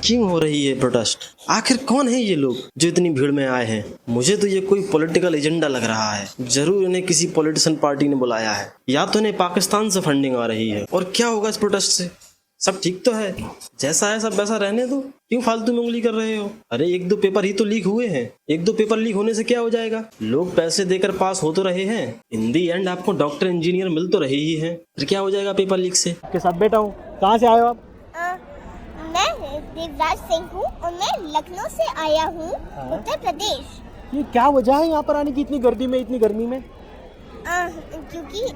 क्यों हो रही है प्रोटेस्ट? आखिर कौन है ये लोग जो इतनी भीड़ में आए हैं? मुझे तो ये कोई पॉलिटिकल एजेंडा लग रहा है। जरूर इन्हें किसी पॉलिटिशियन पार्टी ने बुलाया है, या तो इन्हें पाकिस्तान से फंडिंग आ रही है। और क्या होगा इस प्रोटेस्ट से? सब ठीक तो है, जैसा है सब वैसा रहने दो। क्यों फालतू में उंगली कर रहे हो? अरे एक दो पेपर ही तो लीक हुए हैं। एक दो पेपर लीक होने से क्या हो जाएगा? लोग पैसे देकर पास हो तो रहे हैं, इन दी एंड आपको डॉक्टर इंजीनियर मिल तो रहे ही हैं। फिर क्या हो जाएगा पेपर लीक से? आपके साथ बैठा हूँ। कहाँ से आए हो आप? मैं देवराज सिंह हूँ और मैं लखनऊ से आया हूँ, उत्तर प्रदेश। ये क्या वजह है यहाँ पर आने की इतनी गर्दी में, इतनी गर्मी में? क्योंकि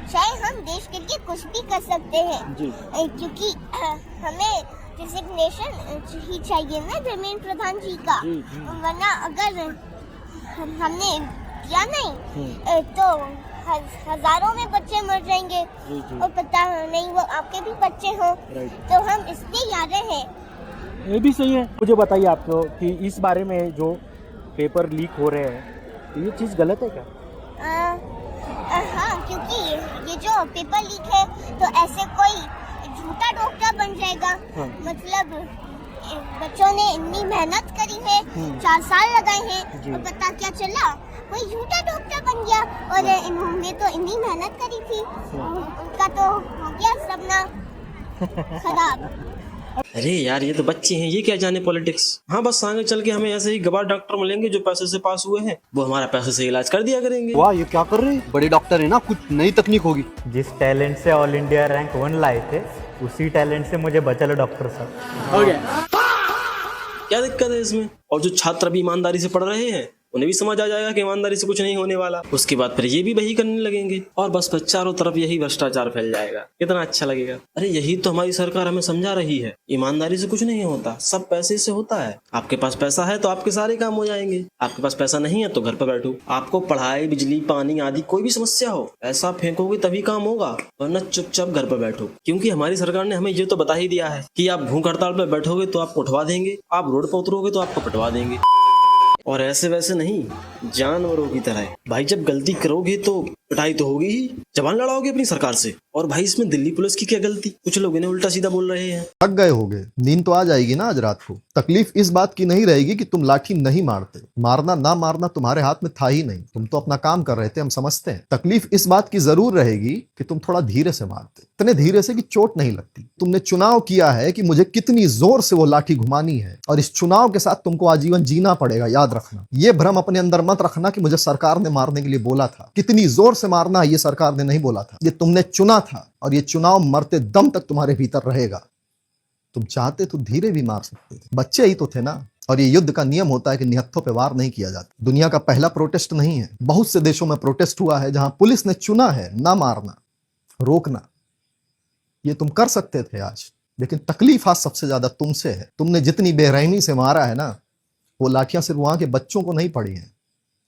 शायद हम देश के लिए कुछ भी कर सकते हैं जी। क्योंकि हमें डिजिग्नेशन ही चाहिए ना धर्मेंद्र प्रधान जी का। वरना अगर हमने दिया नहीं तो हजारों में बच्चे मर जाएंगे और पता नहीं वो आपके भी बच्चे हों। तो हम इसलिए आ रहे हैं। ये भी सही है। मुझे बताइए आपको कि इस बारे में जो पेपर लीक हो रहे हैं, तो ये चीज़ गलत है क्या? हाँ, क्योंकि ये जो पेपर लीक है तो ऐसे कोई झूठा डॉक्टर बन जाएगा। हाँ। मतलब बच्चों ने इतनी मेहनत करी है, 4 साल लगाए हैं जी। और पता क्या चला, कोई झूठा डॉक्टर बन गया। और इन्होंने तो इतनी मेहनत करी थी, उनका तो हो गया सपना खराब। अरे यार ये तो बच्चे हैं, ये क्या जाने पॉलिटिक्स। हाँ बस आगे चल के हमें ऐसे ही गवार डॉक्टर मिलेंगे जो पैसे से पास हुए हैं, वो हमारा पैसे से इलाज कर दिया करेंगे। वाह, ये क्या कर रहे हैं? बड़े डॉक्टर है ना, कुछ नई तकनीक होगी। जिस टैलेंट से ऑल इंडिया रैंक 1 लाए थे, उसी टैलेंट से मुझे बचा लो डॉक्टर साहब। हो गया। क्या दिक्कत है इसमें? और जो छात्र भी ईमानदारी से पढ़ रहे हैं उन्हें भी समझ आ जाएगा कि ईमानदारी से कुछ नहीं होने वाला। उसके बाद फिर ये भी वही करने लगेंगे और बस चारों तरफ यही भ्रष्टाचार फैल जाएगा। कितना अच्छा लगेगा। अरे यही तो हमारी सरकार हमें समझा रही है, ईमानदारी से कुछ नहीं होता, सब पैसे से होता है। आपके पास पैसा है तो आपके सारे काम हो जाएंगे, आपके पास पैसा नहीं है तो घर पर बैठो। आपको पढ़ाई, बिजली, पानी आदि कोई भी समस्या हो, पैसा फेंकोगे तभी काम होगा, वरना चुपचाप घर पर बैठो। क्योंकि हमारी सरकार ने हमें ये तो बता ही दिया है कि आप भूख हड़ताल पर बैठोगे तो आपको उठवा देंगे, आप रोड पर उतरोगे तो आपको पिटवा देंगे। और ऐसे वैसे नहीं, जानवरों की तरह। भाई जब गलती करोगे तो पिटाई तो होगी ही, जबान लड़ाओगे अपनी सरकार से। और भाई इसमें दिल्ली पुलिस की क्या गलती? कुछ लोग इन्हें उल्टा सीधा बोल रहे हैं। थक गए होगे, नींद तो आ जाएगी ना आज रात को। तकलीफ इस बात की नहीं रहेगी कि तुम लाठी नहीं मारते, मारना ना मारना तुम्हारे हाथ में था ही नहीं, तुम तो अपना काम कर रहे थे, हम समझते हैं। तकलीफ इस बात की जरूर रहेगी कि तुम थोड़ा धीरे से मारते, इतने धीरे से कि चोट नहीं लगती। तुमने चुनाव किया है कि मुझे कितनी जोर से वो लाठी घुमानी है, और इस चुनाव के साथ तुमको आजीवन जीना पड़ेगा। याद रखना, ये भ्रम अपने अंदर मत रखना कि मुझे सरकार ने मारने के लिए बोला था। कितनी जोर से मारना है ये सरकार ने नहीं बोला था, ये तुमने चुना था, और ये चुनाव मरते दम तक तुम्हारे भीतर रहेगा। तुम चाहते तो धीरे भी मार सकते थे, बच्चे ही तो थे ना। और ये युद्ध का नियम होता है कि निहत्थों पे वार नहीं किया जाता। दुनिया का पहला प्रोटेस्ट नहीं है, बहुत से देशों में प्रोटेस्ट हुआ है जहां पुलिस ने चुना है ना मारना, रोकना। ये तुम कर सकते थे आज, लेकिन तकलीफ आज सबसे ज्यादा तुमसे है। तुमने जितनी बेरहमी से मारा है ना, वो लाठियां सिर्फ वहां के बच्चों को नहीं पड़ी हैं,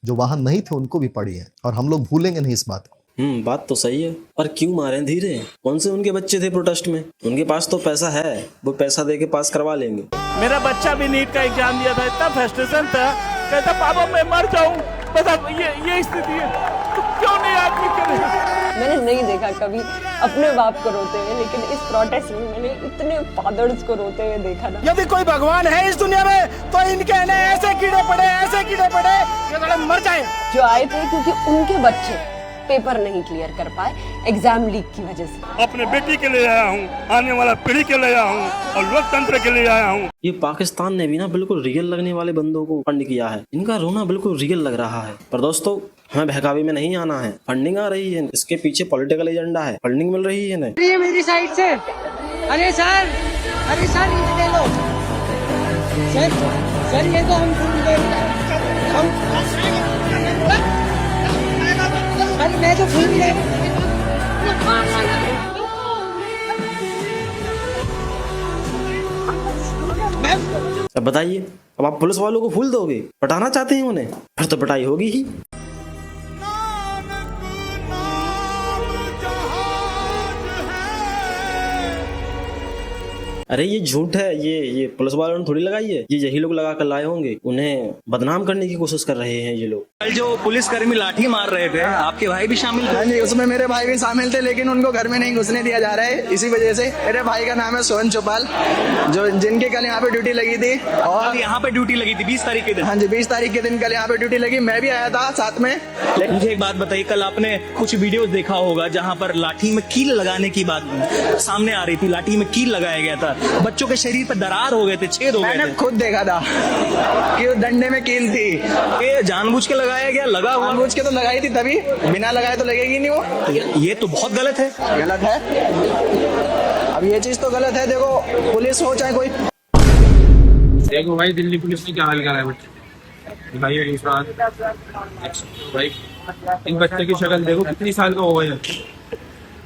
जो वहां नहीं थे उनको भी पड़ी है, और हम लोग भूलेंगे नहीं इस बात को। बात तो सही है, पर क्यों मारे धीरे? कौन से उनके बच्चे थे प्रोटेस्ट में? उनके पास तो पैसा है, वो पैसा दे के पास करवा लेंगे। मेरा बच्चा भी नीट का एग्जाम दिया था, इतना फ्रस्ट्रेशन था, कहता पापा मैं मर जाऊं। बस अब ये स्थिति है, तो क्यों नहीं आदमी करे? मैंने नहीं देखा कभी अपने बाप को रोते हुए, लेकिन इस प्रोटेस्ट में मैंने इतने फादर्स को रोते हुए देखा ना। यदि कोई भगवान है इस दुनिया में तो इनके ऐसे कीड़े पड़े ये साले मर जाए। जो आए थे क्योंकि उनके बच्चे पेपर नहीं क्लियर कर पाए एग्जाम लीक की वजह से। अपने बेटी के लिए आया हूँ, आने वाला पीढ़ी के लिए आया हूँ, और लोकतंत्र के लिए आया हूँ। ये पाकिस्तान ने भी ना बिल्कुल रियल लगने वाले बंदों को फंड किया है। इनका रोना बिल्कुल रियल लग रहा है। पर दोस्तों, हमें बहकावे में नहीं आना है। फंडिंग आ रही है, इसके पीछे पॉलिटिकल एजेंडा है, फंडिंग मिल रही है ना। ये मेरी साइड से। अरे सर ये ले लो सर ये तो हम मैं तो फुल ले। अब बताइए, अब आप पुलिस वालों को फूल दोगे? पटाना चाहते हैं उन्हें? फिर तो पिटाई होगी ही। अरे ये झूठ है, ये पुलिस वालों ने थोड़ी लगाई है, ये यही लोग लगा कर लाए होंगे, उन्हें बदनाम करने की कोशिश कर रहे हैं ये लोग। कल जो पुलिसकर्मी लाठी मार रहे थे, आपके भाई भी शामिल थे? हाँ जी, उसमें मेरे भाई भी शामिल थे, लेकिन उनको घर में नहीं घुसने दिया जा रहा है। इसी वजह से मेरे भाई का नाम है सोहन चौपाल, जो जिनके कल यहाँ पे ड्यूटी लगी थी। और यहाँ पे ड्यूटी लगी थी 20 तारीख के दिन? हाँ जी, 20 तारीख के दिन कल यहाँ पे ड्यूटी लगी, मैं भी आया था साथ में। मुझे एक बात बताइए, कल आपने कुछ वीडियो देखा होगा जहाँ पर लाठी में कील लगाने की बात सामने आ रही थी, लाठी में कील लगाया गया था, बच्चों के शरीर पर दरार हो गए थे, छेद हो गए थे। मैंने खुद देखा था कि उस डंडे में कील थी। ये जानबूझ के लगाया गया? लगा हुआ? जानबूझ के तो लगाई थी, तभी बिना लगाए तो लगेगी नहीं वो। ये तो बहुत गलत है। गलत है, अब ये चीज तो गलत है। देखो, पुलिस हो चाहे कोई। देखो भाई, दिल्ली पुलिस ने क्या हाल करा है बच्चे भाई, भाई इन बच्चे की शक्ल देखो, कितनी साल का हो गया,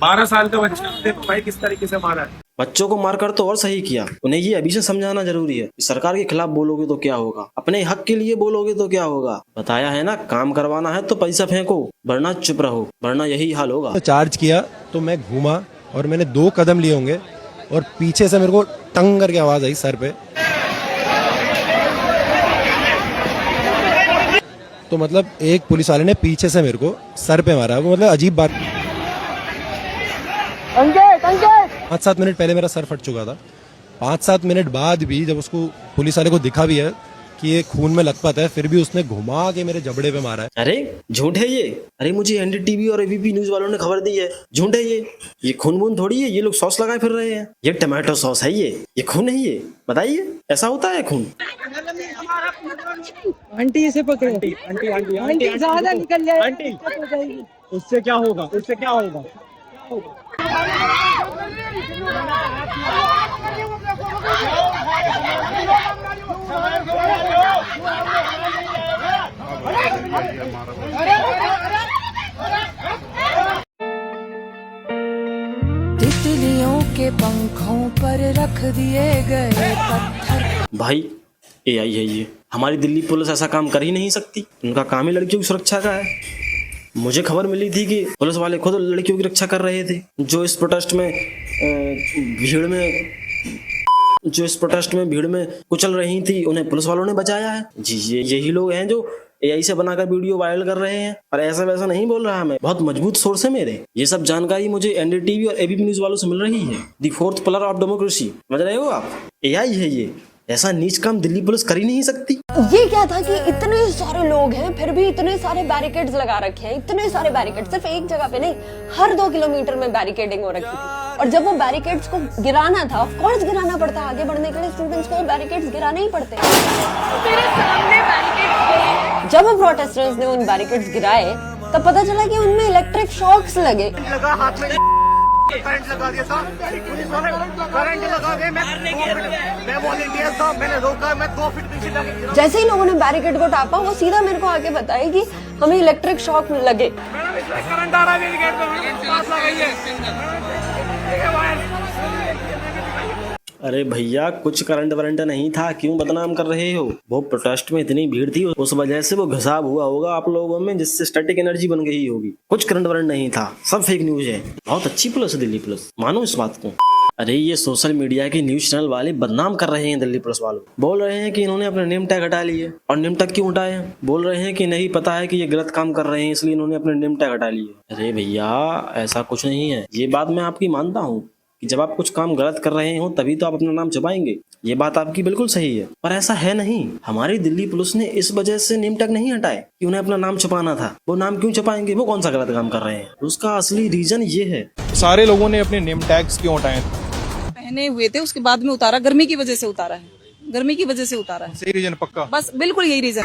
12 साल का बच्चा, देखो भाई किस तरीके से मारा है। बच्चों को मारकर तो और सही किया, उन्हें ये अभी से समझाना जरूरी है। सरकार के खिलाफ बोलोगे तो क्या होगा, अपने हक के लिए बोलोगे तो क्या होगा। बताया है ना, काम करवाना है तो पैसा फेंको, वरना चुप रहो, वरना यही हाल होगा। चार्ज किया तो मैं घूमा और मैंने 2 कदम लिए होंगे और पीछे से मेरे को टंग करके आवाज आई सर पे। तो मतलब एक पुलिस वाले ने पीछे से मेरे को सर पे मारा, वो मतलब अजीब बात। 5-7 मिनट पहले मेरा सर फट चुका था, 5-7 मिनट बाद भी जब उसको पुलिस वाले को दिखा भी है कि ये खून में लथपथ है, फिर भी उसने घुमा के मेरे जबड़े पे मारा है। अरे झूठ है ये, अरे मुझे एनडीटीवी और एबीपी न्यूज वालों ने खबर दी है, झूठ है ये खून वून थोड़ी है, ये लोग सॉस लगाए फिर रहे हैं, ये टमाटो सॉस है, ये खून है। ये बताइए, ऐसा होता है खून? आंटी इसे पकड़ो, आंटी ज्यादा निकल जाए, आंटी उससे क्या होगा, उससे क्या होगा? तितलियों के पंखों पर रख दिए गए पत्थर। भाई एआई है ये, हमारी दिल्ली पुलिस ऐसा काम कर ही नहीं सकती, उनका काम ही लड़कियों की सुरक्षा का है। मुझे खबर मिली थी कि पुलिस वाले खुद लड़कियों की रक्षा कर रहे थे, जो इस प्रोटेस्ट में भीड़ में कुचल रही थी, उन्हें पुलिस वालों ने बचाया है। जी यही लोग हैं जो एआई से बनाकर वीडियो वायरल कर रहे हैं, और ऐसा वैसा नहीं बोल रहा मैं, बहुत मजबूत सोर्स है मेरे। ये सब जानकारी मुझे एनडीटीवी और एबीपी न्यूज वालों से मिल रही है। The 4th pillar of democracy, समझ रहे हो आप? एआई है ये, ऐसा नीच काम दिल्ली पुलिस कर ही नहीं सकती। ये क्या था कि इतने सारे लोग हैं, फिर भी इतने सारे बैरिकेड्स लगा रखे हैं, इतने सारे बैरिकेड सिर्फ एक जगह पे नहीं, हर 2 किलोमीटर में बैरिकेडिंग हो रखी थी। और जब वो बैरिकेड्स को गिराना था, ऑफ कोर्स गिराना पड़ता, आगे बढ़ने के लिए स्टूडेंट्स को बैरिकेड्स गिराने ही पड़ते। मेरे सामने बैरिकेड्स, जब वो प्रोटेस्टर्स ने उन बैरिकेड्स गिराए तब पता चला कि उनमें इलेक्ट्रिक शॉक्स लगे। करंट लगा दिया था, करंट लगा के मैं वॉलंटियर था, मैंने रोका, मैं 2 फीट पीछे लगे। जैसे ही लोगों ने बैरिकेड को टापा, वो सीधा मेरे को आके बताया कि हमें इलेक्ट्रिक शॉक लगे। करंट आ रहा है गेट पे, पास लगाइए। अरे भैया, कुछ करंट वरंट नहीं था, क्यों बदनाम कर रहे हो? वो प्रोटेस्ट में इतनी भीड़ थी, उस वजह से वो घसाव हुआ होगा आप लोगों में, जिससे स्टैटिक एनर्जी बन गई होगी। कुछ करंट वरंट नहीं था, सब फेक न्यूज है। बहुत अच्छी पुलिस है दिल्ली पुलिस, मानो इस बात को। अरे ये सोशल मीडिया के न्यूज चैनल वाले बदनाम कर रहे हैं दिल्ली पुलिस वालों, बोल रहे हैं कि इन्होंने अपने नेम टैग हटा लिए। और नेम टैग क्यों हटाए हैं? बोल रहे हैं कि नहीं पता है कि ये गलत काम कर रहे हैं, इसलिए इन्होंने अपने नेम टैग हटा लिए। अरे भैया, ऐसा कुछ नहीं है। ये बात मैं आपकी मानता हूँ कि जब आप कुछ काम गलत कर रहे हो तभी तो आप अपना नाम छुपाएंगे, ये बात आपकी बिल्कुल सही है, पर ऐसा है नहीं। हमारी दिल्ली पुलिस ने इस वजह से नेम टैग नहीं हटाए कि उन्हें अपना नाम छुपाना था। वो नाम क्यों छुपाएंगे? वो कौन सा गलत काम कर रहे हैं? उसका असली रीजन ये है। सारे लोगों ने अपने नेम टैग्स क्यों हटाए? पहने हुए थे, उसके बाद में उतारा, गर्मी की वजह से उतारा है, गर्मी की वजह से उतारा है। सही रीजन पक्का? बस बिल्कुल यही रीजन।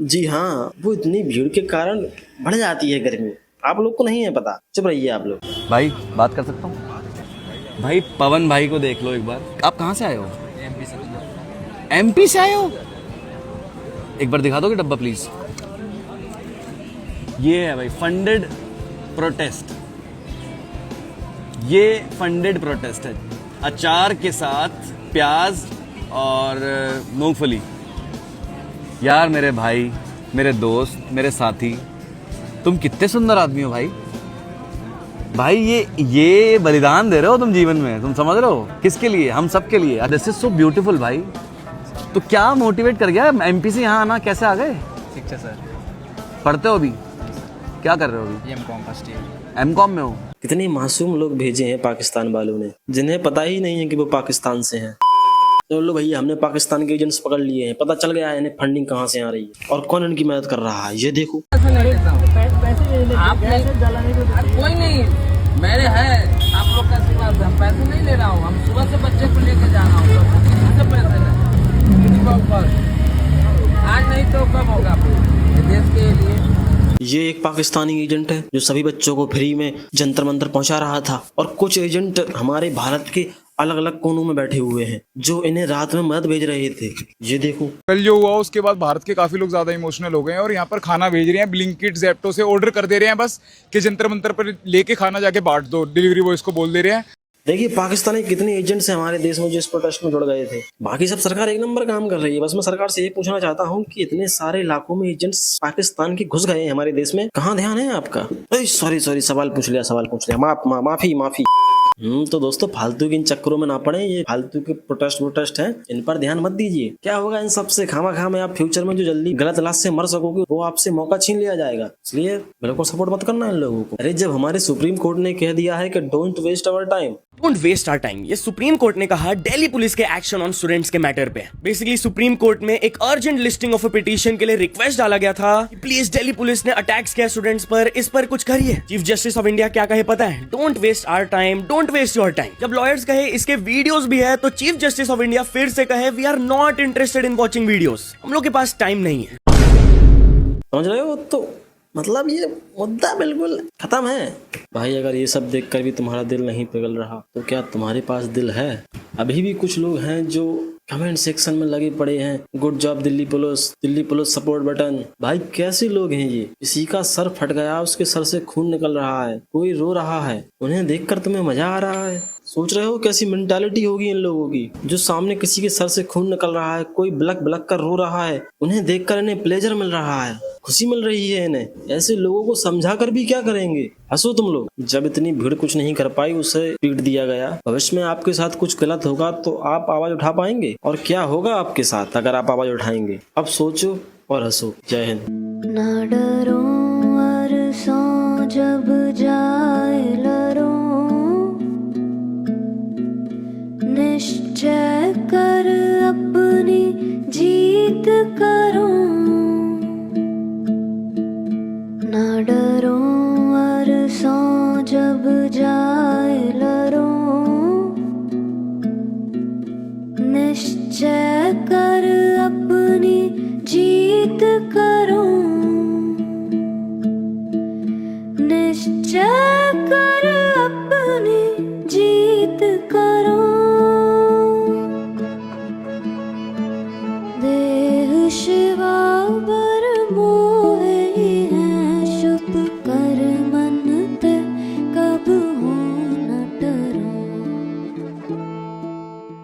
जी हाँ, वो इतनी भीड़ के कारण बढ़ जाती है गर्मी, आप लोग को नहीं है पता, चुप रहिए आप लोग। भाई बात कर सकता हूँ? भाई पवन भाई को देख लो एक बार। आप कहाँ से आए हो? एमपी से आए हो? एक बार दिखा दोगे डब्बा प्लीज? ये है भाई फंडेड प्रोटेस्ट, ये फंडेड प्रोटेस्ट है। अचार के साथ प्याज और मूंगफली। यार मेरे भाई, मेरे दोस्त, मेरे साथी, तुम कितने सुंदर आदमी हो भाई। भाई ये बलिदान दे रहे हो तुम जीवन में, तुम समझ रहे हो किसके लिए? हम सब के लिए। दिस इज सो ब्यूटीफुल भाई। तो क्या मोटिवेट कर गया एमपी से यहाँ आना? कैसे आ गए? शिक्षा सर। पढ़ते हो अभी? क्या कर रहे हो अभी? MCom first year. एमकॉम में हो? कितने मासूम लोग भेजे हैं पाकिस्तान वालों ने, जिन्हें पता ही नहीं है कि वो पाकिस्तान से हैं। चलो भैया, हमने पाकिस्तान के एजेंट्स पकड़ लिए हैं, पता चल गया है इन्हें फंडिंग कहाँ से आ रही है और कौन इनकी मदद कर रहा है। ये देखो, कोई नहीं, मेरे है आप लोग का आशीर्वाद, हम पैसे नहीं ले रहा हूँ, हम सुबह से बच्चे को लेके जा रहा हूँ, पैसे आज नहीं तो कब होगा देश के लिए। ये एक पाकिस्तानी एजेंट है जो सभी बच्चों को फ्री में जंतर मंतर पहुंचा रहा था, और कुछ एजेंट हमारे भारत के अलग अलग कोनों में बैठे हुए हैं जो इन्हें रात में मदद भेज रहे थे। ये देखो, कल जो हुआ उसके बाद भारत के काफी लोग ज्यादा इमोशनल हो गए हैं और यहाँ पर खाना भेज रहे हैं, ब्लिंकिट ज़ेप्टो से ऑर्डर कर दे रहे हैं बस कि जंतर मंतर पर लेके खाना जाके बांट दो, डिलीवरी बॉयज को बोल दे रहे हैं। देखिए पाकिस्तान के कितने एजेंट्स हैं हमारे देश में जो इस प्रोटेस्ट में जुड़ गए थे। बाकी सब सरकार एक नंबर काम कर रही है। बस मैं सरकार से ये पूछना चाहता हूँ कि इतने सारे इलाकों में एजेंट्स पाकिस्तान के घुस गए हैं हमारे देश में, कहाँ ध्यान है आपका? सॉरी सवाल पूछ लिया, माफी। तो दोस्तों, फालतू के इन चक्करों में ना पड़े, ये फालतू के प्रोटेस्ट हैं, इन पर ध्यान मत दीजिए। क्या होगा इन सब से? खामा में आप फ्यूचर में जो जल्दी गलत इलाज से मर सकोगे वो आपसे मौका छीन लिया जाएगा। इसलिए बिल्कुल सपोर्ट मत करना इन लोगों को। अरे जब हमारे सुप्रीम कोर्ट ने कह दिया है कि don't waste our time, don't waste our time, ये सुप्रीम कोर्ट ने कहा दिल्ली पुलिस के एक्शन ऑन स्टूडेंट्स के मैटर पे। बेसिकली सुप्रीम कोर्ट में एक urgent listing of a petition के लिए रिक्वेस्ट डाला गया था कि प्लीज दिल्ली पुलिस ने अटैक्स किया स्टूडेंट्स पर, इस पर कुछ करिए। चीफ जस्टिस ऑफ इंडिया क्या कहे पता है? Don't waste our time, don't waste your time. जब लॉयर्स कहे इसके वीडियोस भी है, तो चीफ जस्टिस ऑफ इंडिया फिर से कहे we are not interested in watching videos, हम लोग के पास टाइम नहीं है। समझ रहे हो? तो मतलब ये मुद्दा बिल्कुल खत्म है भाई। अगर ये सब देखकर भी तुम्हारा दिल नहीं पिघल रहा तो क्या तुम्हारे पास दिल है? अभी भी कुछ लोग हैं जो कमेंट सेक्शन में लगे पड़े हैं, good job Delhi police support button. भाई कैसे लोग हैं ये? किसी का सर फट गया, उसके सर से खून निकल रहा है, कोई रो रहा है, उन्हें देखकर तुम्हें मजा आ रहा है? सोच रहे हो कैसी मेंटालिटी होगी इन लोगों की? जो सामने किसी के सर से खून निकल रहा है, कोई बलक कर रो रहा है, उन्हें देखकर इन्हें प्लेजर मिल रहा है, खुशी मिल रही है इन्हें। ऐसे लोगों को समझा कर भी क्या करेंगे? हंसो तुम लोग। जब इतनी भीड़ कुछ नहीं कर पाई, उसे पीट दिया गया। भविष्य में आपके साथ कुछ गलत होगा तो आप आवाज उठा पाएंगे? और क्या होगा आपके साथ अगर आप आवाज उठाएंगे? अब सोचो और हंसो। जय हिंद। ना डरो अरसों जब जाए लरो, निश्चय कर अपनी जीत करो। ना डरो अरसों जब जाए लरो, निश्चय कर अपनी जीत करो। निश्चय कर